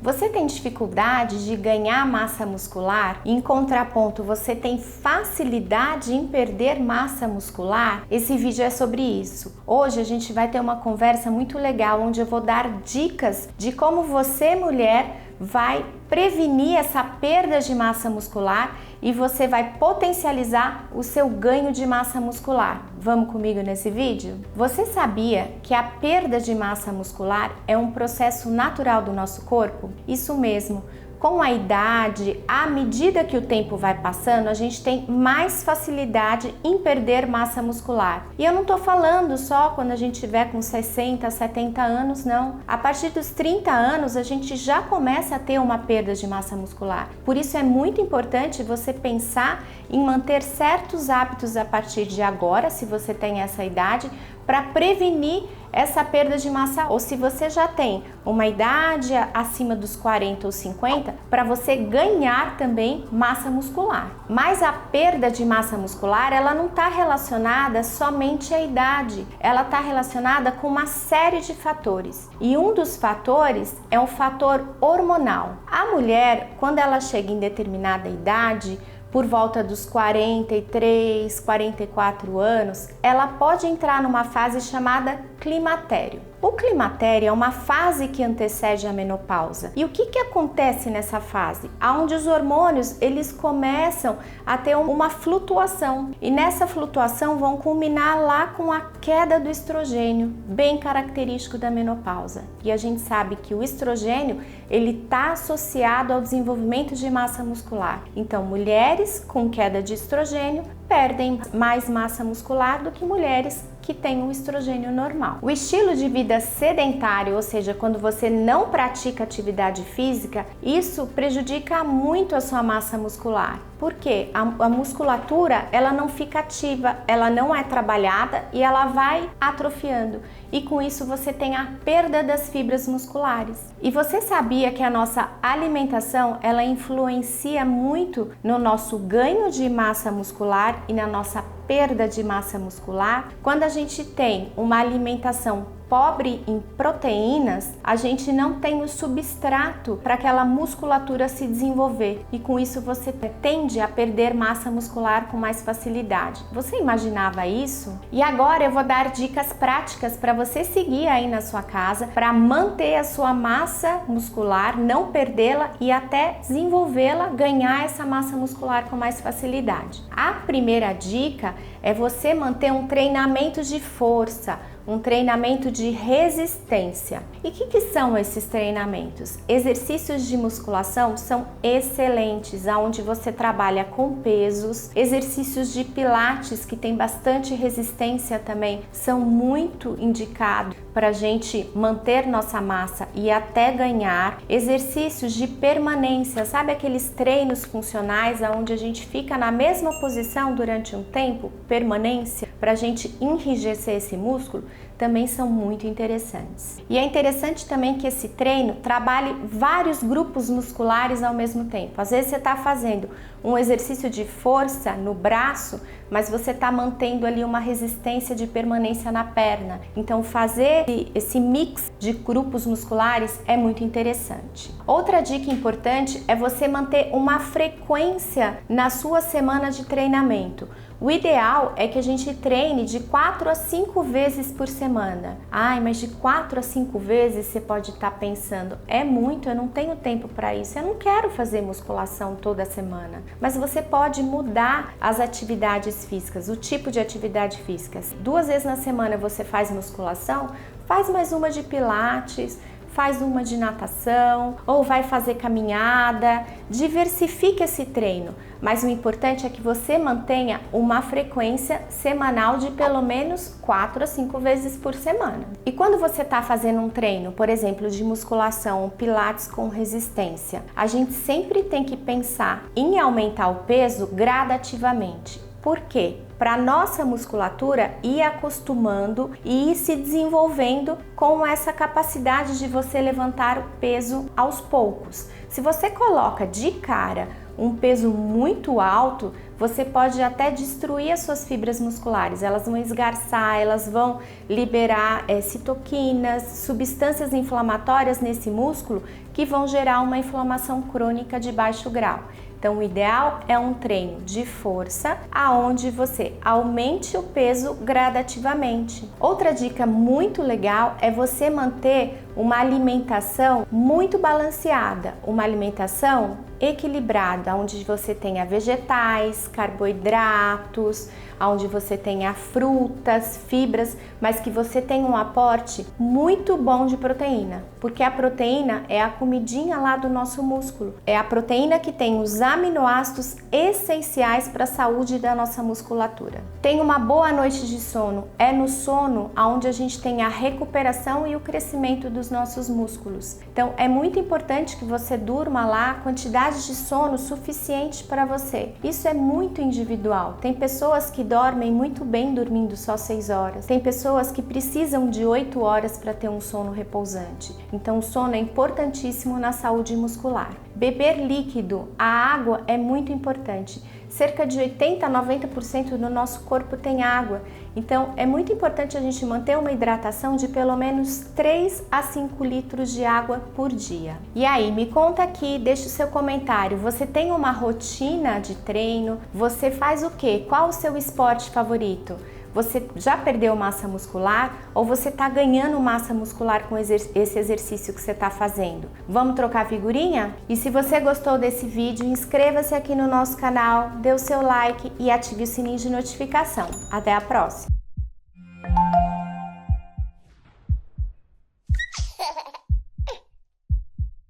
Você tem dificuldade de ganhar massa muscular? Em contraponto, você tem facilidade em perder massa muscular? Esse vídeo é sobre isso. Hoje a gente vai ter uma conversa muito legal onde eu vou dar dicas de como você, mulher, vai prevenir essa perda de massa muscular e você vai potencializar o seu ganho de massa muscular. Vamos comigo nesse vídeo? Você sabia que a perda de massa muscular é um processo natural do nosso corpo? Isso mesmo. Com a idade, à medida que o tempo vai passando, a gente tem mais facilidade em perder massa muscular. E eu não tô falando só quando a gente tiver com 60, 70 anos, não. A partir dos 30 anos, a gente já começa a ter uma perda de massa muscular. Por isso é muito importante você pensar em manter certos hábitos a partir de agora, se você tem essa idade, para prevenir essa perda de massa, ou se você já tem uma idade acima dos 40 ou 50, para você ganhar também massa muscular. Mas a perda de massa muscular, ela não está relacionada somente à idade, ela está relacionada com uma série de fatores. E um dos fatores é o fator hormonal. A mulher, quando ela chega em determinada idade, por volta dos 43, 44 anos, ela pode entrar numa fase chamada climatério. O climatério é uma fase que antecede a menopausa. E o que acontece nessa fase? Onde os hormônios eles começam a ter uma flutuação. E nessa flutuação vão culminar lá com a queda do estrogênio, bem característico da menopausa. E a gente sabe que o estrogênio ele está associado ao desenvolvimento de massa muscular. Então, mulheres com queda de estrogênio perdem mais massa muscular do que mulheres que têm um estrogênio normal. O estilo de vida sedentário, ou seja, quando você não pratica atividade física, isso prejudica muito a sua massa muscular. Por quê? A musculatura, ela não fica ativa, ela não é trabalhada e ela vai atrofiando. E com isso você tem a perda das fibras musculares. E você sabia que a nossa alimentação, ela influencia muito no nosso ganho de massa muscular e na nossa perda de massa muscular? Quando a gente tem uma alimentação pobre em proteínas, a gente não tem o substrato para aquela musculatura se desenvolver e com isso você tende a perder massa muscular com mais facilidade. Você imaginava isso? E agora eu vou dar dicas práticas para você seguir aí na sua casa para manter a sua massa muscular, não perdê-la e até desenvolvê-la, ganhar essa massa muscular com mais facilidade. A primeira dica é você manter um treinamento de força, um treinamento de resistência. E o que são esses treinamentos? Exercícios de musculação são excelentes, onde você trabalha com pesos, exercícios de pilates que tem bastante resistência também, são muito indicados para a gente manter nossa massa e até ganhar. Exercícios de permanência, sabe aqueles treinos funcionais onde a gente fica na mesma posição durante um tempo? Permanência, para a gente enrijecer esse músculo, também são muito interessantes. E é interessante também que esse treino trabalhe vários grupos musculares ao mesmo tempo. Às vezes você está fazendo um exercício de força no braço, mas você está mantendo ali uma resistência de permanência na perna. Então fazer esse mix de grupos musculares é muito interessante. Outra dica importante é você manter uma frequência na sua semana de treinamento. O ideal é que a gente treine de 4 a 5 vezes por semana. Ai, mas de 4 a 5 vezes você pode estar pensando, é muito, eu não tenho tempo para isso, eu não quero fazer musculação toda semana. Mas você pode mudar as atividades físicas, o tipo de atividade física. 2 vezes na semana você faz musculação, faz mais uma de pilates, faz uma de natação ou vai fazer caminhada, diversifique esse treino, mas o importante é que você mantenha uma frequência semanal de pelo menos 4 a 5 vezes por semana. E quando você está fazendo um treino, por exemplo, de musculação, um pilates com resistência, a gente sempre tem que pensar em aumentar o peso gradativamente. Por quê? Para nossa musculatura ir acostumando e ir se desenvolvendo com essa capacidade de você levantar o peso aos poucos. Se você coloca de cara um peso muito alto, você pode até destruir as suas fibras musculares. Elas vão esgarçar, elas vão liberar citoquinas, substâncias inflamatórias nesse músculo que vão gerar uma inflamação crônica de baixo grau. Então, o ideal é um treino de força, aonde você aumente o peso gradativamente. Outra dica muito legal é você manter uma alimentação muito balanceada, uma alimentação equilibrada, onde você tenha vegetais, carboidratos, onde você tenha frutas, fibras, mas que você tenha um aporte muito bom de proteína, porque a proteína é a comidinha lá do nosso músculo. É a proteína que tem os aminoácidos essenciais para a saúde da nossa musculatura. Tem uma boa noite de sono. É no sono onde a gente tem a recuperação e o crescimento dos nossos músculos. Então, é muito importante que você durma lá a quantidade de sono suficiente para você. Isso é muito individual. Tem pessoas que dormem muito bem dormindo só 6 horas. Tem pessoas que precisam de 8 horas para ter um sono repousante. Então, o sono é importantíssimo na saúde muscular. Beber líquido, a água é muito importante. Cerca de 80 a 90% do nosso corpo tem água. Então, é muito importante a gente manter uma hidratação de pelo menos 3 a 5 litros de água por dia. E aí, me conta aqui, deixa o seu comentário. Você tem uma rotina de treino? Você faz o quê? Qual o seu esporte favorito? Você já perdeu massa muscular ou você está ganhando massa muscular com esse exercício que você está fazendo? Vamos trocar figurinha? E se você gostou desse vídeo, inscreva-se aqui no nosso canal, dê o seu like e ative o sininho de notificação. Até a próxima!